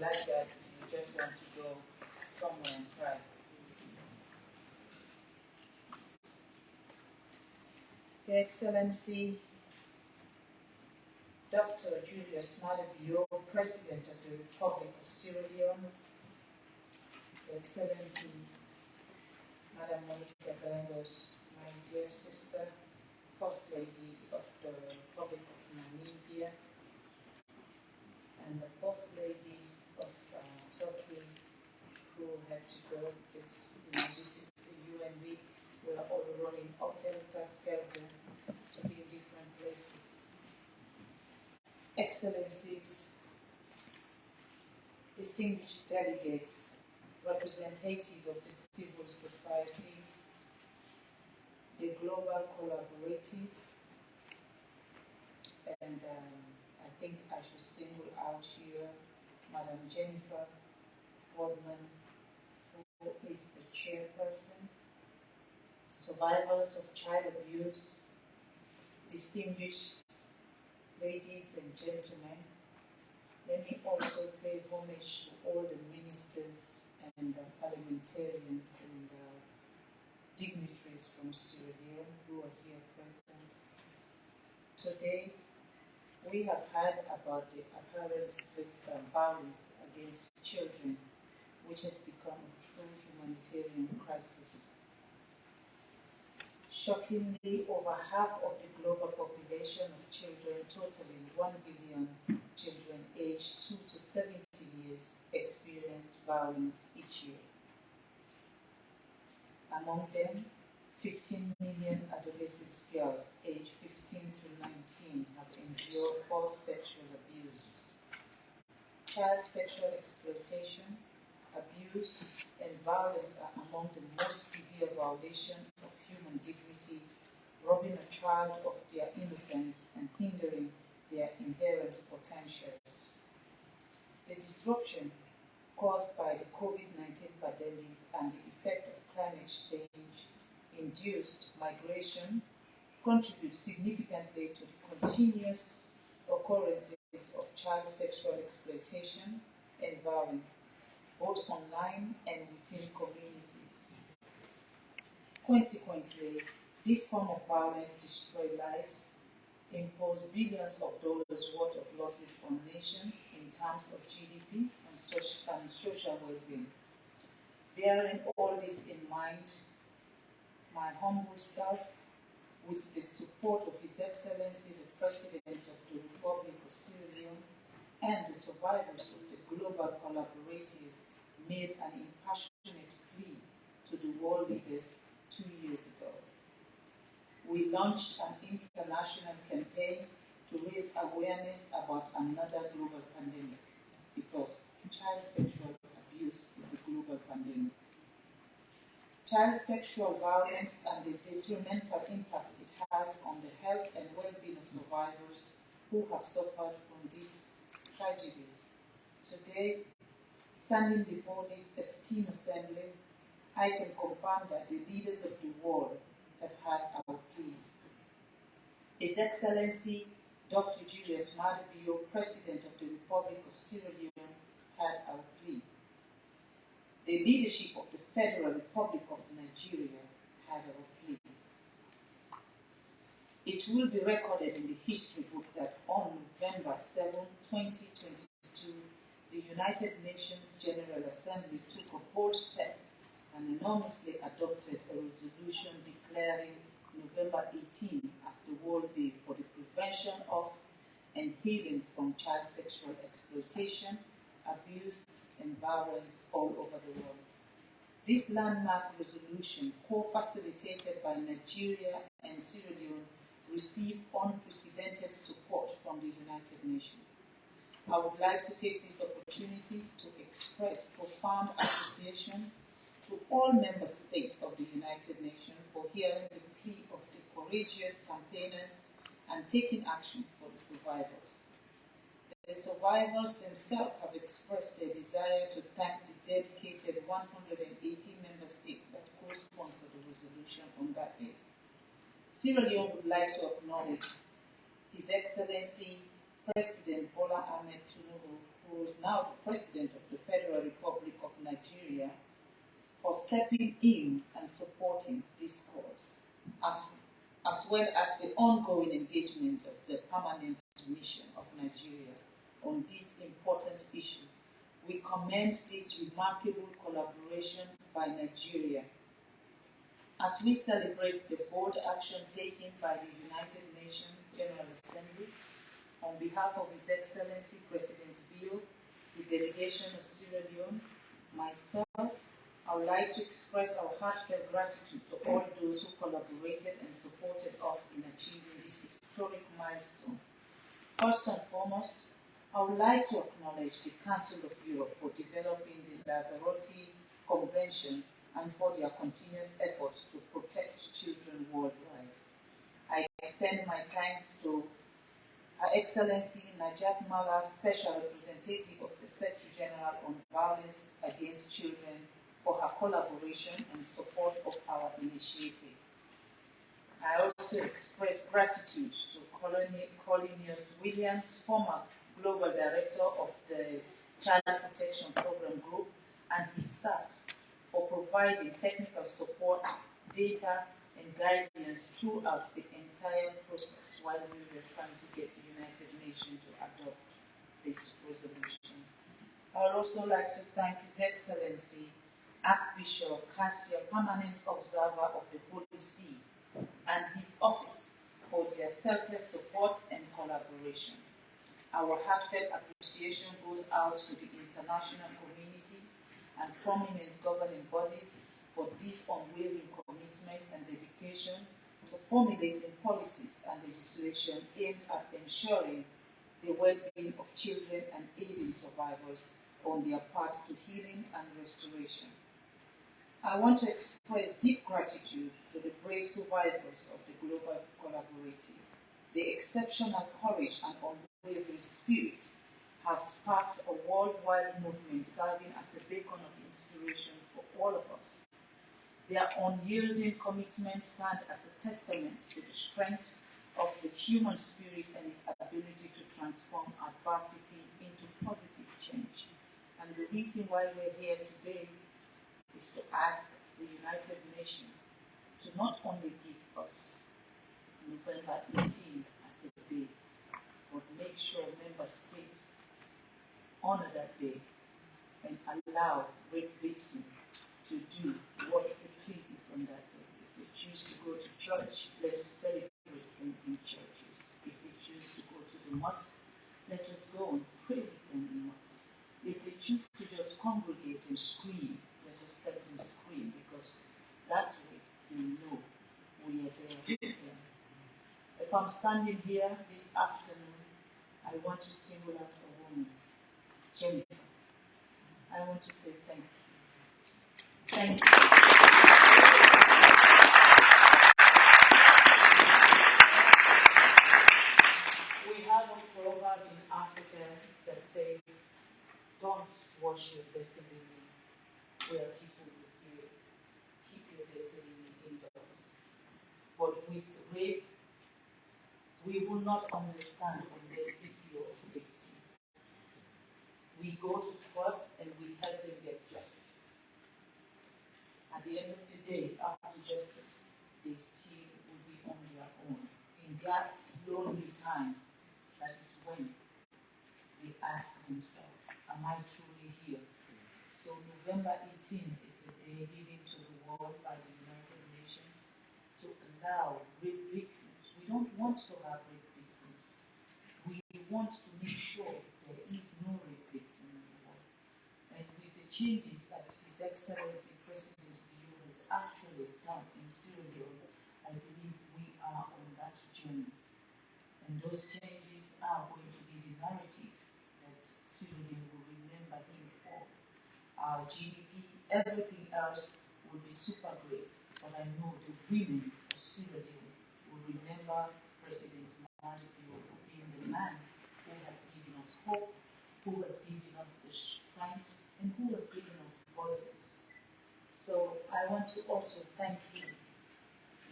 like that, you just want to go somewhere and try. Your Excellency, Dr. Maada Bio, President of the Republic of Sierra Leone, Your Excellency, Madam Monica Galengos, my dear sister, First Lady of the Republic of Namibia, and the First Lady of Turkey, who had to go because this is the UN week. We are all running up helter-skelter to be in different places. Excellencies, distinguished delegates, representative of the civil society, the global collaborative, and I think I should single out here Madam Jennifer Wardman, who is the chairperson, survivors of child abuse, distinguished ladies and gentlemen. Let me also pay homage to all the ministers and parliamentarians and dignitaries from Sierra Leone who are here present. Today, we have heard about the apparent violence against children, which has become a true humanitarian crisis. Shockingly, over half of the global population of children, totaling 1 billion children aged 2 to 70 years, experience violence each year. Among them, 15 million adolescent girls aged 15 to 19 have endured forced sexual abuse. Child sexual exploitation, abuse, and violence are among the most severe violations of human dignity, robbing a child of their innocence and hindering their inherent potentials. The disruption caused by the COVID-19 pandemic and the effect of climate change-induced migration contribute significantly to the continuous occurrences of child sexual exploitation and violence, both online and within communities. Consequently, this form of violence destroys lives, impose billions of dollars worth of losses on nations in terms of GDP and social well-being. Bearing all this in mind, my humble self, with the support of His Excellency the President of the Republic of Sierra Leone and the survivors of the global collaborative, made an impassionate plea to the world leaders 2 years ago. We launched an international campaign to raise awareness about another global pandemic, because child sexual abuse is a global pandemic. Child sexual violence and the detrimental impact it has on the health and well-being of survivors who have suffered from these tragedies. Today, standing before this esteemed assembly, I can confirm that the leaders of the world have heard our pleas. His Excellency Dr. Maada Bio, President of the Republic of Sierra Leone, heard our plea. The leadership of the Federal Republic of Nigeria had our plea. It will be recorded in the history book that on November 7, 2022, the United Nations General Assembly took a bold step and enormously adopted a resolution declaring November 18 as the World Day for the Prevention of and Healing from Child Sexual Exploitation, Abuse, and Violence all over the world. This landmark resolution, co-facilitated by Nigeria and Sierra Leone, received unprecedented support from the United Nations. I would like to take this opportunity to express profound appreciation to all member states of the United Nations for hearing the plea of the courageous campaigners and taking action for the survivors. The survivors themselves have expressed their desire to thank the dedicated 180 member states that co-sponsored the resolution on that day. Sierra Leone would like to acknowledge His Excellency President Bola Ahmed Tinubu who is now the President of the Federal Republic of Nigeria, for stepping in and supporting this cause, as well as the ongoing engagement of the permanent mission of Nigeria on this important issue. We commend this remarkable collaboration by Nigeria as we celebrate the bold action taken by the United Nations General Assembly on behalf of His Excellency President Bio, the delegation of Sierra Leone, myself. I would like to express our heartfelt gratitude to all those who collaborated and supported us in achieving this historic milestone. First and foremost, I would like to acknowledge the Council of Europe for developing the Lanzarote Convention and for their continuous efforts to protect children worldwide. I extend my thanks to Her Excellency Najat Mala, Special Representative of the Secretary General on Violence Against Children, for her collaboration and support of our initiative. I also express gratitude to Colinius Williams, former Global Director of the Child Protection Program Group, and his staff for providing technical support, data, and guidance throughout the entire process while we were trying to get the United Nations to adopt this resolution. I would also like to thank His Excellency Archbishop Cassia, Permanent Observer of the Holy See, and his office for their selfless support and collaboration. Our heartfelt appreciation goes out to the international community and prominent governing bodies for this unwavering commitment and dedication to formulating policies and legislation aimed at ensuring the well-being of children and aiding survivors on their path to healing and restoration. I want to express deep gratitude to the brave survivors of the global collaborative. The exceptional courage and unwavering spirit have sparked a worldwide movement serving as a beacon of inspiration for all of us. Their unyielding commitment stands as a testament to the strength of the human spirit and its ability to transform adversity into positive change. And the reason why we're here today is to ask the United Nations to not only give us November 18 as a day, but make sure member states honor that day and allow rape victims to do what it pleases on that day. If they choose to go to church, let us celebrate them in churches. If they choose to go to the mosque, let us go and pray with them in mosque. If they choose to just congregate and scream, let us let them scream, because that way they know we are there for them. If I'm standing here this afternoon, I want to single out a woman, Jennifer. I want to say thank you. Thank you. We have a proverb in Africa that says, don't wash your dirty linen where people will see it. Keep your dirty linen indoors. But with rape, we will not understand unless we feel a victim. We go to court and we help them get justice. At the end of the day, after justice, they still will be on their own. In that lonely time, that is when they ask themselves, am I truly here? So November 18th is a day given to the world by the United Nations to allow rape victims. We don't want to have rape victims. We want to make sure there is no rape victim in the world. And with the changes that His Excellency President Bio has actually done in Sierra Leone, I believe we are on that journey. And those changes are going to be the narrative that Sierra Leone will remember him for. Our GDP, everything else will be super great, but I know the women of Sierra Leone will remember President Maada Bio for being the man who has given us hope, who has given us the strength, and who has given us voices. So I want to also thank you.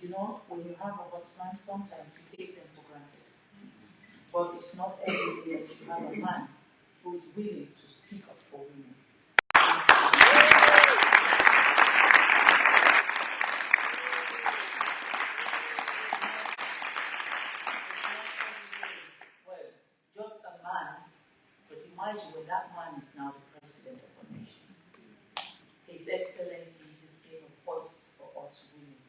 You know, when you have a husband, sometimes you take them for granted. But it's not every day you have a man who is willing to speak up for women. Well, just a man, but imagine when that man is now the president of a nation. His Excellency has been a voice for us women.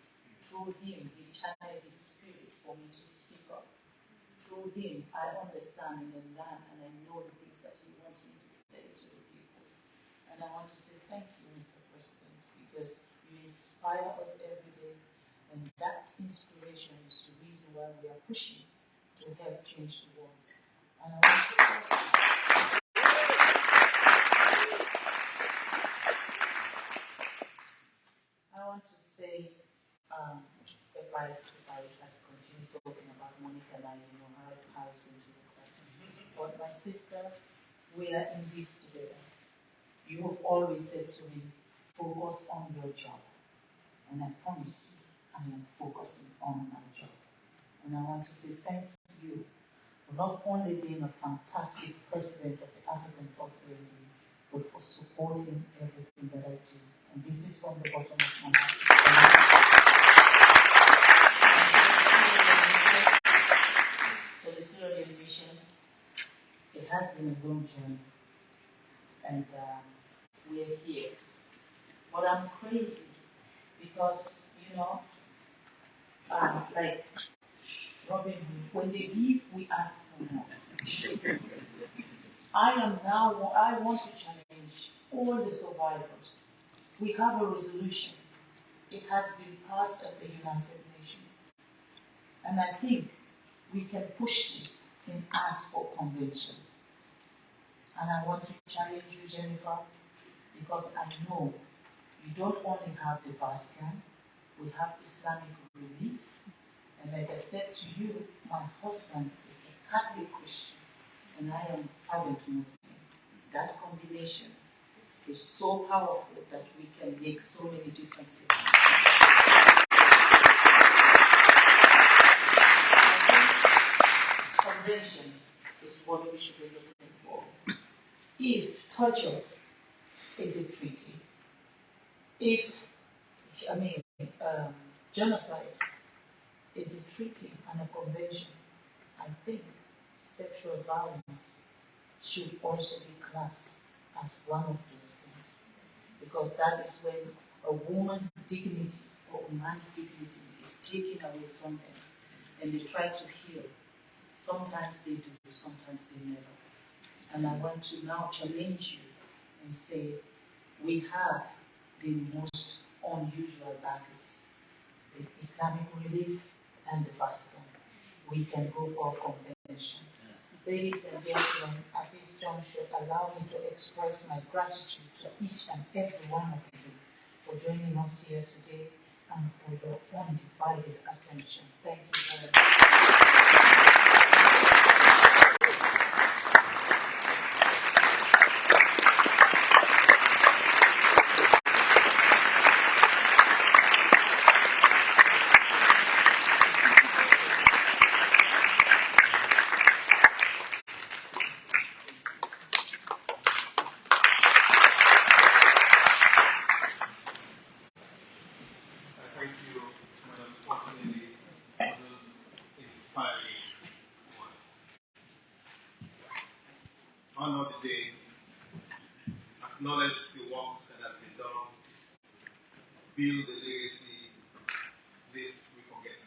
Through him, he channeled his spirit for me to speak up. Through him, I understand and learn, and I know the things that he wants me to say to the people. And I want to say thank you, Mr. President, because you inspire us every day, and that inspiration is the reason why we are pushing to help change the world. And I want to say, if I continue talking about Monica and I, how it's going to look like. But my sister, we are in this together. You have always said to me, focus on your job. And I promise you, I am focusing on my job. And I want to say thank you for not only being a fantastic president of the African First Lady, but for supporting everything that I do. And this is from the bottom of my heart. For the Sierra Leone mission, it has been a long journey, and we're here. But I'm crazy because, like Robin Hood, when they give, we ask for more. I want to challenge all the survivors. We have a resolution. It has been passed at the United Nations. And I think we can push this and ask for convention. And I want to challenge you, Jennifer, because I know you don't only have the Vatican, we have Islamic relief. And like I said to you, my husband is a Catholic Christian, and I am fervent Muslim. That combination is so powerful that we can make so many differences. Convention is what we should be looking for. If torture is a treaty, if, genocide is a treaty and a convention, I think sexual violence should also be classed as one of those things. Because that is when a woman's dignity or a man's dignity is taken away from them and they try to heal. Sometimes they do, sometimes they never. And I want to now challenge you and say, we have the most unusual backers, the Islamic relief and the Vatican. We can go for a convention. Ladies and gentlemen, at this juncture, allow me to express my gratitude to each and every one of you for joining us here today and for your undivided attention. Thank you very much. Honor the day, acknowledge the work that has been done, build the legacy, lest we forget.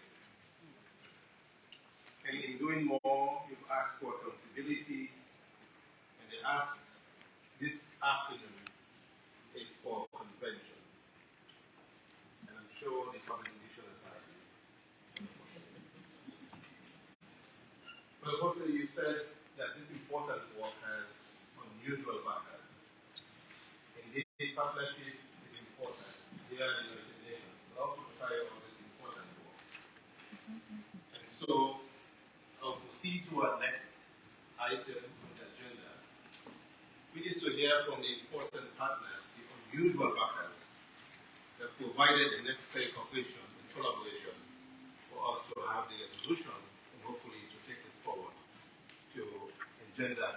And in doing more, you've asked for accountability, and the ask this afternoon is for convention. And I'm sure the congregation has asked. But also you said that this important work has unusual backers. Indeed, partnership is important here in the United Nations, but also to carry on this important work. And so, I'll proceed to our next item on the agenda, which is to hear from the important partners, the unusual backers, that provided the necessary cooperation and collaboration for us to have the resolution and hopefully to take this forward to engender